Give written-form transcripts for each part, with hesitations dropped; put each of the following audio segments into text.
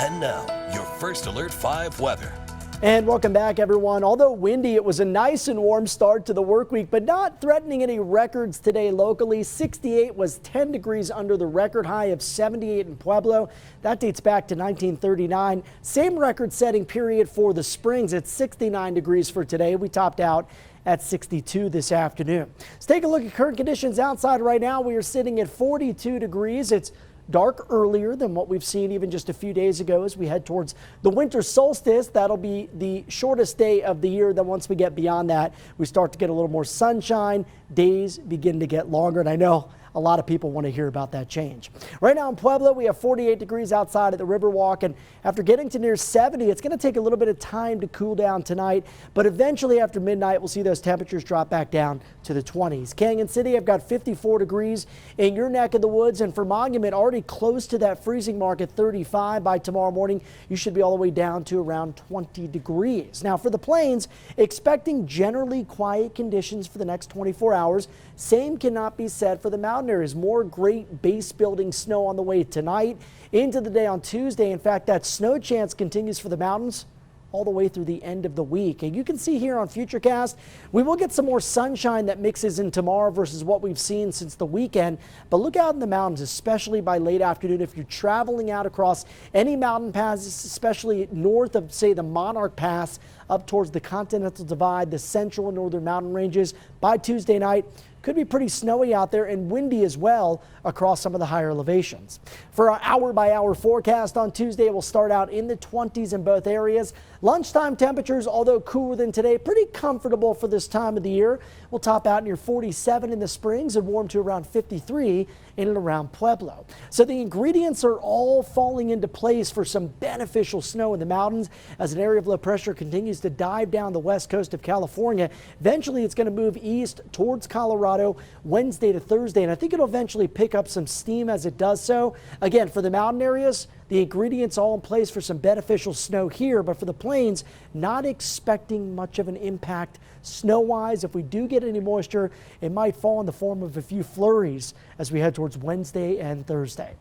And now, your First Alert 5 weather. And welcome back, everyone. Although windy, it was a nice and warm start to the work week, but not threatening any records today locally. 68 was 10 degrees under the record high of 78 in Pueblo. That dates back to 1939. Same record-setting period for the Springs at 69 degrees for today. We topped out at 62 this afternoon. Let's take a look at current conditions outside right now. We are sitting at 42 degrees. It's dark earlier than what we've seen even just a few days ago as we head towards the winter solstice. That'll be the shortest day of the year. Then once we get beyond that, we start to get a little more sunshine. Days begin to get longer, and I know a lot of people want to hear about that change. Right now in Pueblo, we have 48 degrees outside at the Riverwalk, and after getting to near 70, it's going to take a little bit of time to cool down tonight, but eventually after midnight, we'll see those temperatures drop back down to the 20s. Canyon City, I've got 54 degrees in your neck of the woods, and for Monument, already close to that freezing mark at 35. By tomorrow morning, you should be all the way down to around 20 degrees. Now for the Plains, expecting generally quiet conditions for the next 24 hours. Same cannot be said for the mountain areas. More great base building snow on the way tonight into the day on Tuesday. In fact, that snow chance continues for the mountains all the way through the end of the week. And you can see here on Futurecast, we will get some more sunshine that mixes in tomorrow versus what we've seen since the weekend. But look out in the mountains, especially by late afternoon. If you're traveling out across any mountain passes, especially north of, say, the Monarch Pass, up towards the Continental Divide, the central and northern mountain ranges, by Tuesday night, could be pretty snowy out there and windy as well across some of the higher elevations. For our hour-by-hour forecast on Tuesday, we'll start out in the 20s in both areas. Lunchtime temperatures, although cooler than today, pretty comfortable for this time of the year. We'll top out near 47 in the Springs and warm to around 53 in and around Pueblo. So the ingredients are all falling into place for some beneficial snow in the mountains as an area of low pressure continues to dive down the west coast of California. Eventually, it's going to move east towards Colorado Wednesday to Thursday, and I think it'll eventually pick up some steam as it does so. Again, for the mountain areas, the ingredients all in place for some beneficial snow here, but for the plains, not expecting much of an impact snow-wise. If we do get any moisture, it might fall in the form of a few flurries as we head towards Wednesday and Thursday.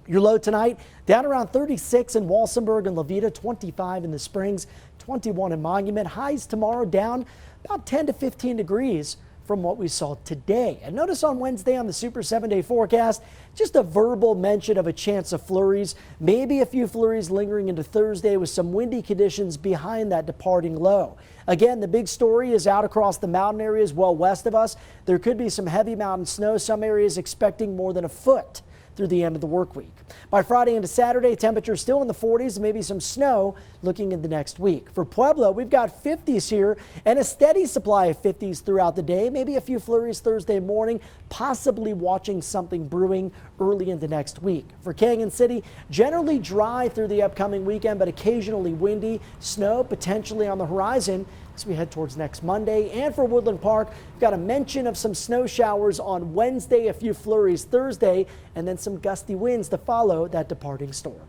Your low tonight, down around 36 in Walsenburg and Levita, 25 in the Springs, 21 in Monument. Highs tomorrow down about 10 to 15 degrees from what we saw today. And notice on Wednesday on the Super 7-day forecast, just a verbal mention of a chance of flurries, maybe a few flurries lingering into Thursday with some windy conditions behind that departing low. Again, the big story is out across the mountain areas well west of us. There could be some heavy mountain snow, some areas expecting more than a foot through the end of the work week. By Friday into Saturday, temperatures still in the 40s, maybe some snow looking in the next week. For Pueblo, we've got 50s here and a steady supply of 50s throughout the day, maybe a few flurries Thursday morning, possibly watching something brewing early into next week. For Canyon City, generally dry through the upcoming weekend, but occasionally windy, snow potentially on the horizon as we head towards next Monday. And for Woodland Park, we've got a mention of some snow showers on Wednesday, a few flurries Thursday, and then some gusty winds to follow that departing storm.